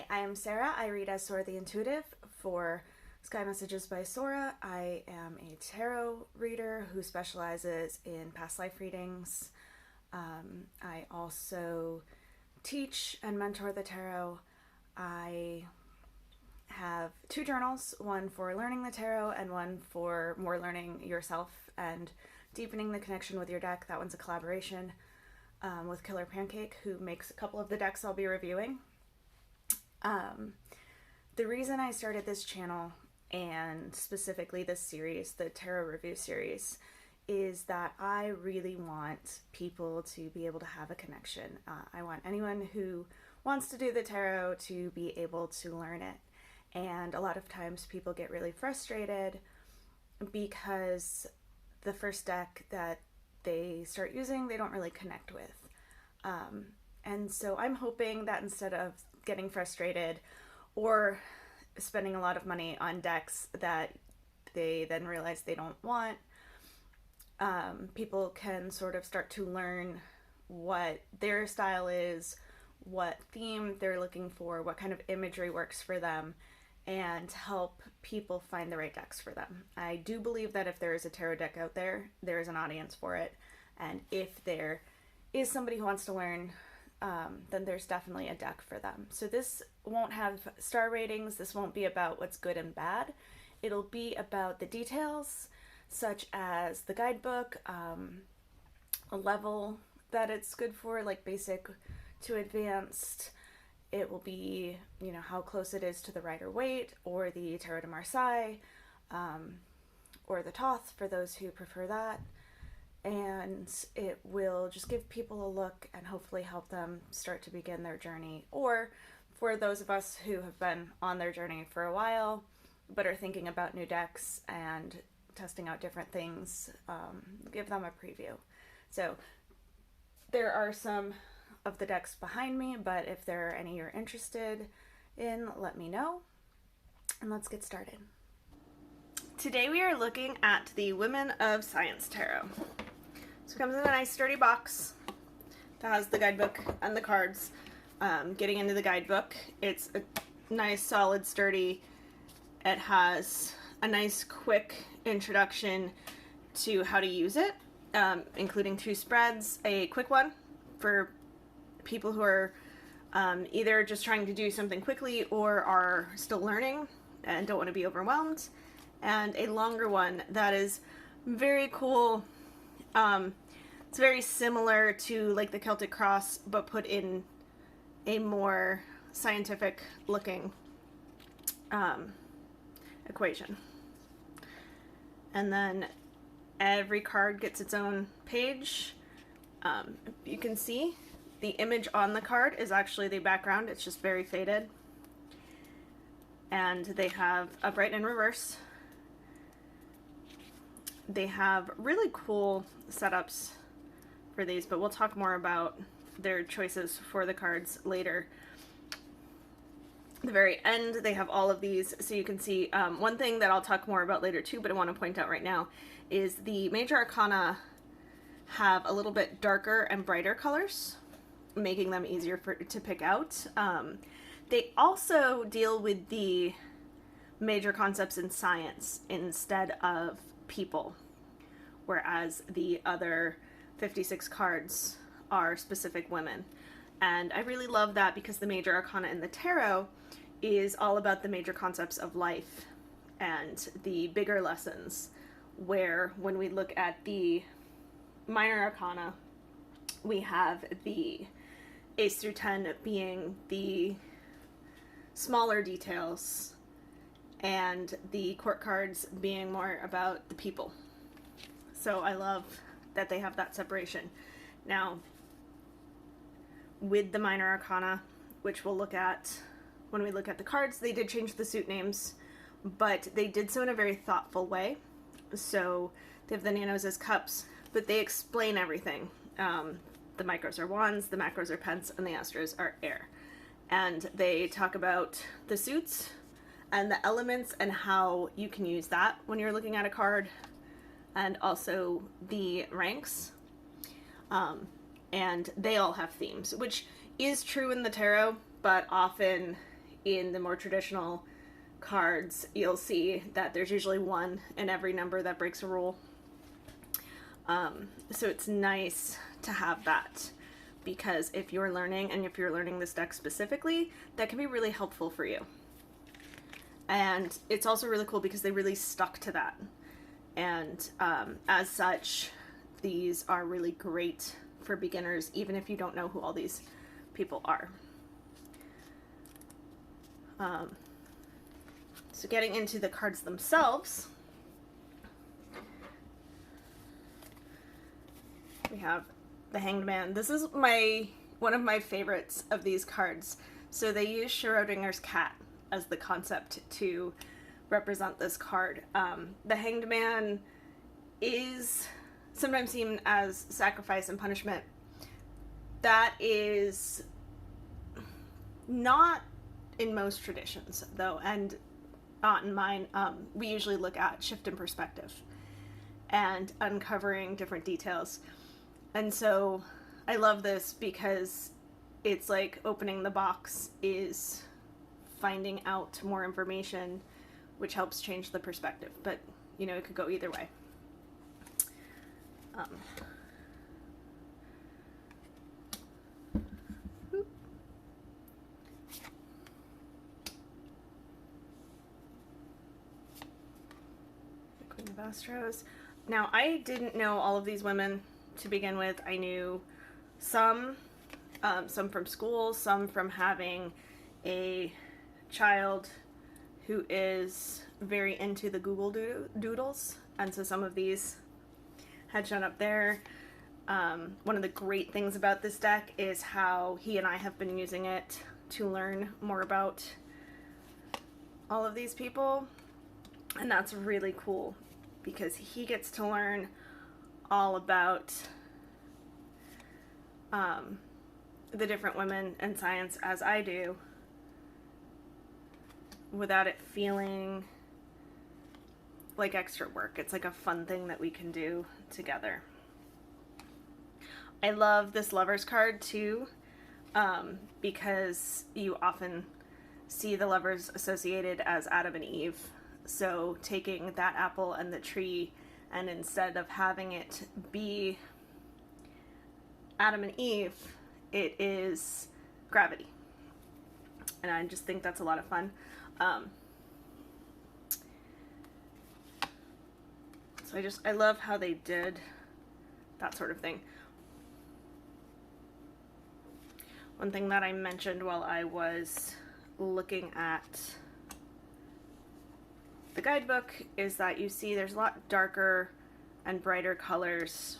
I am Sarah. I read as Sora the Intuitive for Sky Messages by Sora. I am a tarot reader who specializes in past life readings. I also teach and mentor the tarot. I have two journals, one for learning the tarot and one for more learning yourself and deepening the connection with your deck. That one's a collaboration with Killer Pancake, who makes a couple of the decks I'll be reviewing. The reason I started this channel, and specifically this series, the tarot review series, is that I really want people to be able to have a connection. I want anyone who wants to do the tarot to be able to learn it. And a lot of times people get really frustrated because the first deck that they start using, they don't really connect with. And so I'm hoping that instead of getting frustrated or spending a lot of money on decks that they then realize they don't want, people can sort of start to learn what their style is, what theme they're looking for, what kind of imagery works for them, and help people find the right decks for them. I do believe that if there is a tarot deck out there, there is an audience for it. And if there is somebody who wants to learn, then there's definitely a deck for them. So this won't have star ratings. This won't be about what's good and bad. It'll be about the details, such as the guidebook, a level that it's good for, like basic to advanced. It will be, how close it is to the Rider-Waite or the Tarot de Marseille, or the Thoth for those who prefer that. And it will just give people a look and hopefully help them start to begin their journey. Or for those of us who have been on their journey for a while, but are thinking about new decks and testing out different things, give them a preview. So there are some of the decks behind me, but if there are any you're interested in, let me know. And let's get started. Today we are looking at the Women of Science Tarot. So it comes in a nice sturdy box that has the guidebook and the cards. Getting into the guidebook, it's a nice, solid, sturdy. It has a nice, quick introduction to how to use it, including two spreads, a quick one for people who are either just trying to do something quickly or are still learning and don't want to be overwhelmed, and a longer one that is very cool. It's very similar to like the Celtic Cross, but put in a more scientific looking equation. And then every card gets its own page. You can see the image on the card is actually the background. It's just very faded. And they have upright and reverse. They have really cool setups for these, but we'll talk more about their choices for the cards later. At the very end, they have all of these, so you can see one thing that I'll talk more about later too, but I want to point out right now, is the major arcana have a little bit darker and brighter colors, making them easier to pick out. They also deal with the major concepts in science instead of people, whereas the other 56 cards are specific women. And I really love that because the major arcana in the tarot is all about the major concepts of life and the bigger lessons, where when we look at the minor arcana, we have the Ace through 10 being the smaller details, and the court cards being more about the people. So I love that they have that separation. Now, with the minor arcana, which we'll look at when we look at the cards, they did change the suit names, but they did so in a very thoughtful way. So they have the nanos as cups, but they explain everything. The micros are wands, the macros are pence, and the astros are air. And they talk about the suits and the elements and how you can use that when you're looking at a card, and also the ranks. And they all have themes, which is true in the tarot, but often in the more traditional cards, you'll see that there's usually one in every number that breaks a rule. So it's nice to have that, because if you're learning, and if you're learning this deck specifically, that can be really helpful for you. And it's also really cool because they really stuck to that. And as such, these are really great for beginners, even if you don't know who all these people are. So getting into the cards themselves, we have the Hanged Man. This is one of my favorites of these cards. So they use Schrodinger's cat as the concept to represent this card. The Hanged Man is sometimes seen as sacrifice and punishment. That is not in most traditions, though, and not in mine. We usually look at shift in perspective and uncovering different details. And so I love this because it's like opening the box is finding out more information, which helps change the perspective. But, you know, it could go either way. The Queen of Astros. Now, I didn't know all of these women to begin with. I knew some from school, some from having a child who is very into the Google Doodles, and so some of these had shown up there. One of the great things about this deck is how he and I have been using it to learn more about all of these people, and that's really cool because he gets to learn all about the different women in science as I do, without it feeling like extra work. It's like a fun thing that we can do together. I love this Lovers card too, because you often see the lovers associated as Adam and Eve. So taking that apple and the tree, and instead of having it be Adam and Eve, it is gravity. And I just think that's a lot of fun. So I love how they did that sort of thing. One thing that I mentioned while I was looking at the guidebook is that you see there's a lot darker and brighter colors,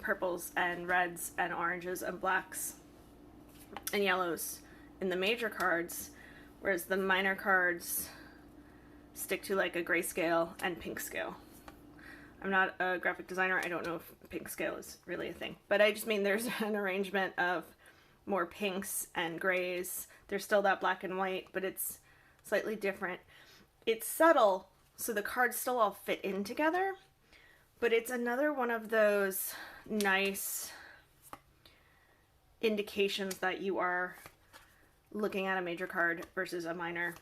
purples and reds and oranges and blacks and yellows in the major cards, whereas the minor cards stick to like a grayscale and pink scale. I'm not a graphic designer. I don't know if pink scale is really a thing, but I just mean there's an arrangement of more pinks and grays. There's still that black and white, but it's slightly different. It's subtle, so the cards still all fit in together, but it's another one of those nice indications that you are looking at a major card versus a minor,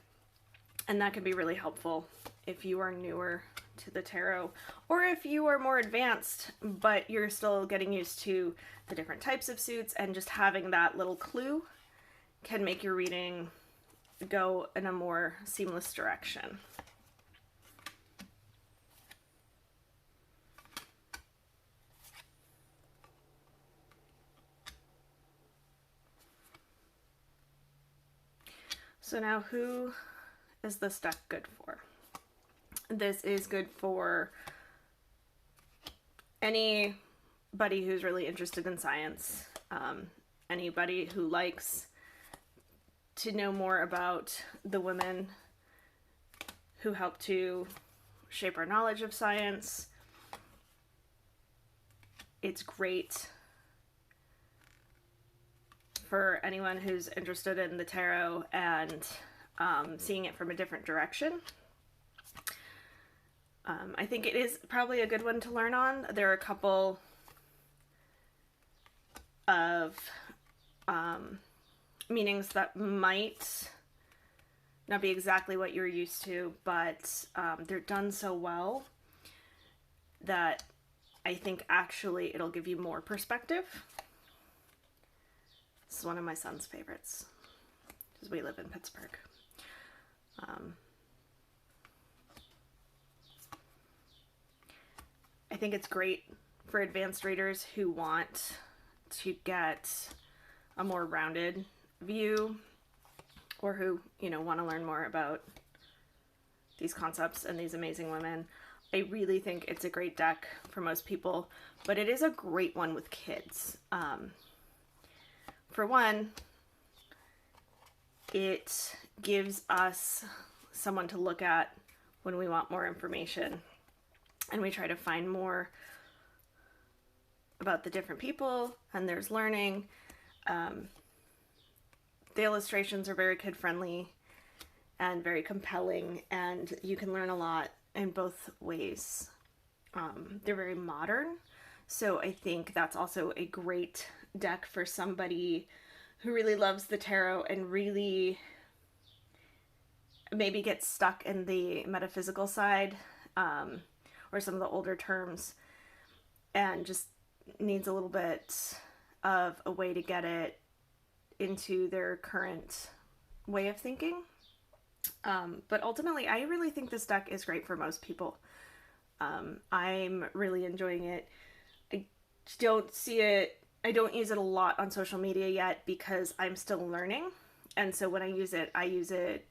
and that can be really helpful if you are newer to the tarot, or if you are more advanced but you're still getting used to the different types of suits, and just having that little clue can make your reading go in a more seamless direction. So now, who is this deck good for? This is good for anybody who's really interested in science, anybody who likes to know more about the women who help to shape our knowledge of science. It's great for anyone who's interested in the tarot and seeing it from a different direction. I think it is probably a good one to learn on. There are a couple of meanings that might not be exactly what you're used to, but they're done so well that I think actually it'll give you more perspective. This is one of my son's favorites, because we live in Pittsburgh. I think it's great for advanced readers who want to get a more rounded view, or who, you know, want to learn more about these concepts and these amazing women. I really think it's a great deck for most people, but it is a great one with kids. For one, it gives us someone to look at when we want more information, and we try to find more about the different people, and there's learning. The illustrations are very kid-friendly and very compelling, and you can learn a lot in both ways. They're very modern, so I think that's also a great deck for somebody who really loves the tarot and really maybe gets stuck in the metaphysical side, or some of the older terms, and just needs a little bit of a way to get it into their current way of thinking. But ultimately, I really think this deck is great for most people. I'm really enjoying it. I don't use it a lot on social media yet because I'm still learning. And so when I use it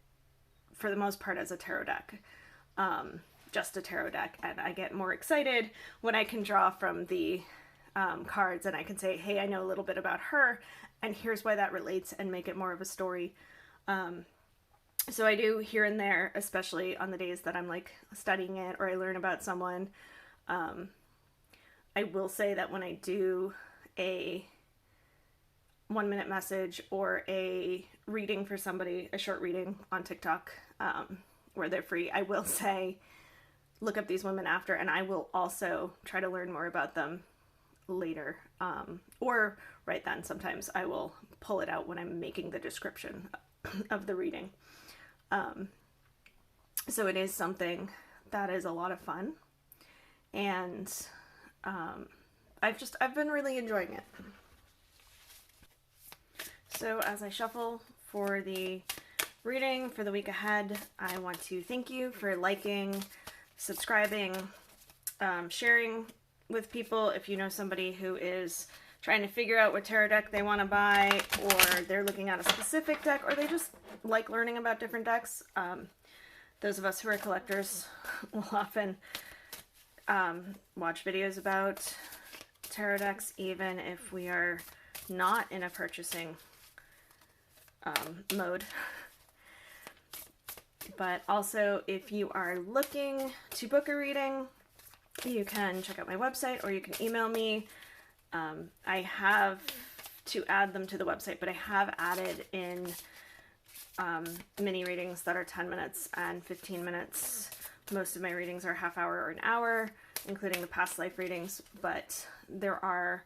for the most part as a tarot deck. Just a tarot deck. And I get more excited when I can draw from the cards, and I can say, hey, I know a little bit about her, and here's why that relates, and make it more of a story. So I do here and there, especially on the days that I'm like studying it or I learn about someone. I will say that when I do a 1-minute message or a reading for somebody, a short reading on TikTok, where they're free, I will say, look up these women after, and I will also try to learn more about them later, or right then. Sometimes I will pull it out when I'm making the description of the reading. So it is something that is a lot of fun, and I've been really enjoying it. So as I shuffle for the reading for the week ahead, I want to thank you for liking, subscribing, sharing with people. If you know somebody who is trying to figure out what tarot deck they want to buy, or they're looking at a specific deck, or they just like learning about different decks, those of us who are collectors will often watch videos about tarot decks, even if we are not in a purchasing mode. But also, if you are looking to book a reading, you can check out my website, or you can email me. I have to add them to the website, but I have added in mini readings that are 10 minutes and 15 minutes. Most of my readings are a half hour or an hour, including the past life readings, but there are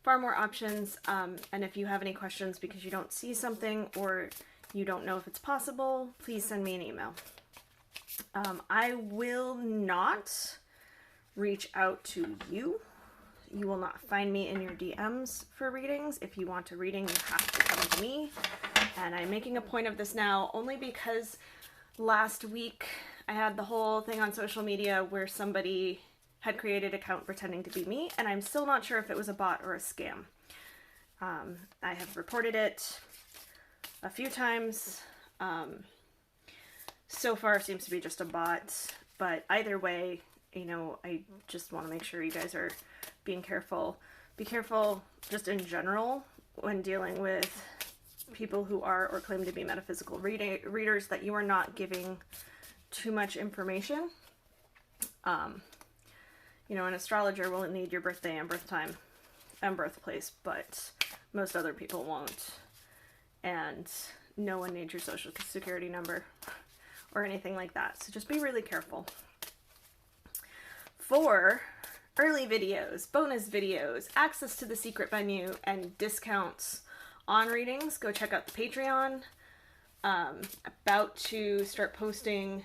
far more options. And if you have any questions because you don't see something, or you don't know if it's possible, please send me an email. I will not reach out to you. You will not find me in your DMs for readings. If you want a reading, you have to come to me. And I'm making a point of this now only because last week I had the whole thing on social media where somebody had created an account pretending to be me, and I'm still not sure if it was a bot or a scam. I have reported it a few times. So far it seems to be just a bot, but either way, you know, I just want to make sure you guys are being careful. Be careful just in general when dealing with people who are or claim to be metaphysical readers, that you are not giving too much information. You know, an astrologer will need your birthday and birth time and birthplace, but most other people won't. And no one needs your social security number or anything like that. So just be really careful. For early videos, bonus videos, access to the secret venue, and discounts on readings, go check out the Patreon. about to start posting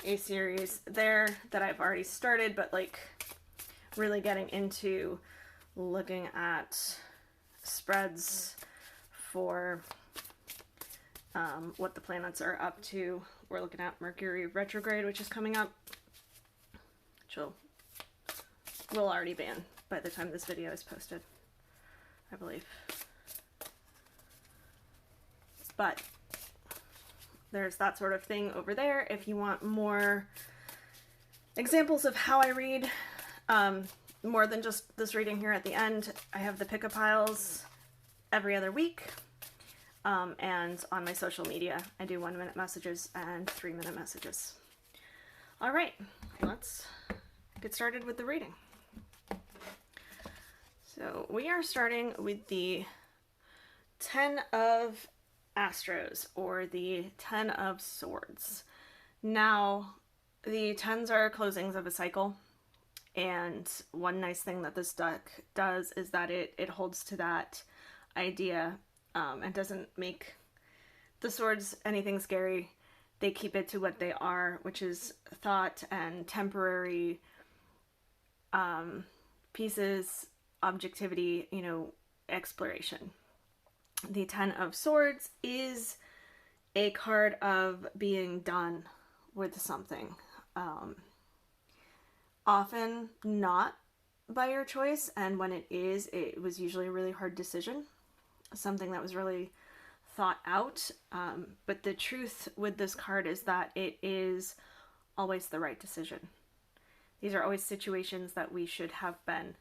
a series there that I've already started, but like really getting into looking at spreads for what the planets are up to. We're looking at Mercury retrograde, which is coming up, which will already be in by the time this video is posted, I believe. But there's that sort of thing over there. If you want more examples of how I read, more than just this reading here at the end, I have the pick-a-piles every other week. And on my social media, I do 1-minute messages and 3-minute messages. All right, let's get started with the reading. So we are starting with the 10 of Astros, or the 10 of Swords. Now, the 10s are closings of a cycle, and one nice thing that this deck does is that it holds to that idea, and doesn't make the swords anything scary. They keep it to what they are, which is thought and temporary pieces, objectivity, exploration. The 10 of Swords is a card of being done with something. Often not by your choice, and when it is, it was usually a really hard decision. Something that was really thought out. But the truth with this card is that it is always the right decision. These are always situations that we should have been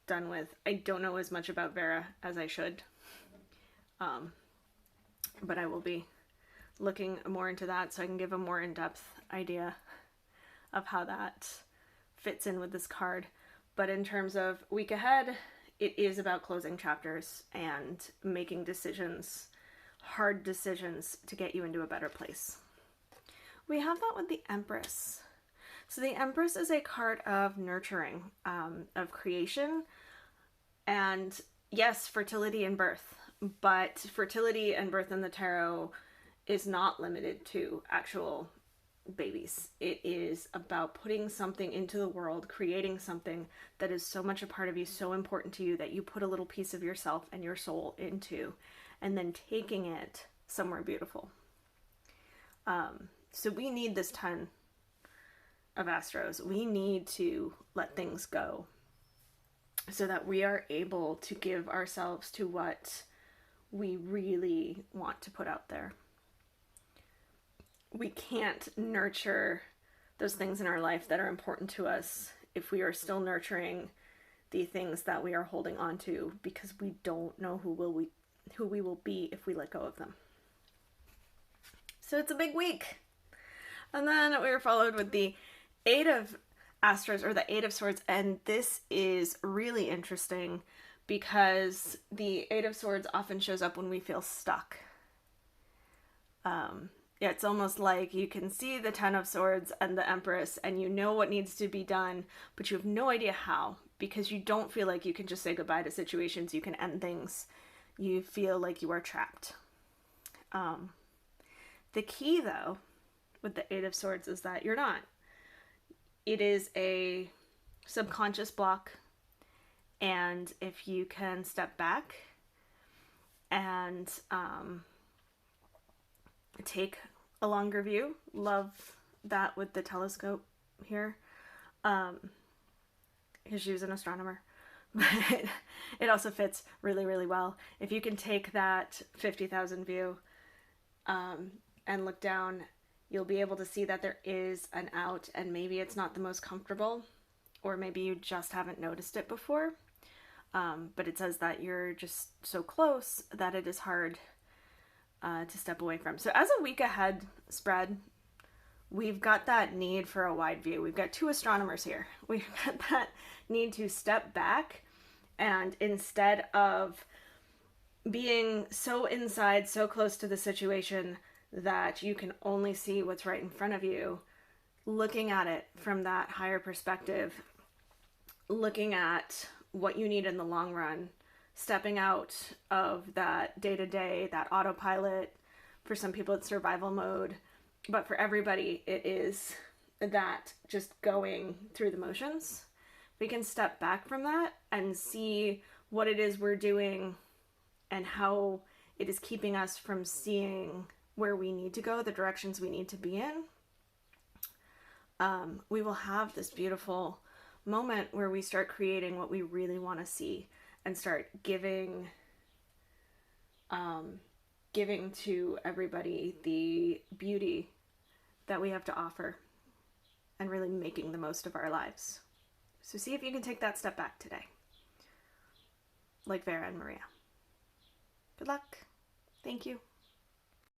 done with. I don't know as much about Vera as I should. But I will be looking more into that so I can give a more in-depth idea of how that fits in with this card. But in terms of week ahead, it is about closing chapters and making decisions, hard decisions, to get you into a better place. We have that with the Empress. So the Empress is a card of nurturing, of creation, and yes, fertility and birth. But fertility and birth in the tarot is not limited to actual babies. It is about putting something into the world, creating something that is so much a part of you, so important to you, that you put a little piece of yourself and your soul into, and then taking it somewhere beautiful. So we need this 10 of Astros. We need to let things go so that we are able to give ourselves to what we really want to put out there. We can't nurture those things in our life that are important to us if we are still nurturing the things that we are holding on to, because we don't know who we will be if we let go of them. So it's a big week. And then we were followed with the 8 of Astros, or the 8 of Swords, and this is really interesting because the 8 of Swords often shows up when we feel stuck. It's almost like you can see the 10 of Swords and the Empress, and you know what needs to be done, but you have no idea how, because you don't feel like you can just say goodbye to situations, you can end things. You feel like you are trapped. The key, though, with the 8 of Swords is that you're not. It is a subconscious block. And if you can step back and take a longer view, love that with the telescope here, because she was an astronomer, but it also fits really, really well. If you can take that 50,000 view and look down, you'll be able to see that there is an out, and maybe it's not the most comfortable, or maybe you just haven't noticed it before. But it says that you're just so close that it is hard to step away from. So as a week ahead spread, we've got that need for a wide view. We've got 2 astronomers here. We've got that need to step back, and instead of being so inside, so close to the situation that you can only see what's right in front of you, looking at it from that higher perspective, looking at what you need in the long run, stepping out of that day-to-day, that autopilot, For some people, it's survival mode. But for everybody, it is that just going through the motions. We can step back from that and see what it is we're doing and how it is keeping us from seeing where we need to go, the directions we need to be in. We will have this beautiful moment where we start creating what we really want to see and start giving to everybody the beauty that we have to offer and really making the most of our lives. So see if you can take that step back today, like Vera and Maria. Good luck. Thank you.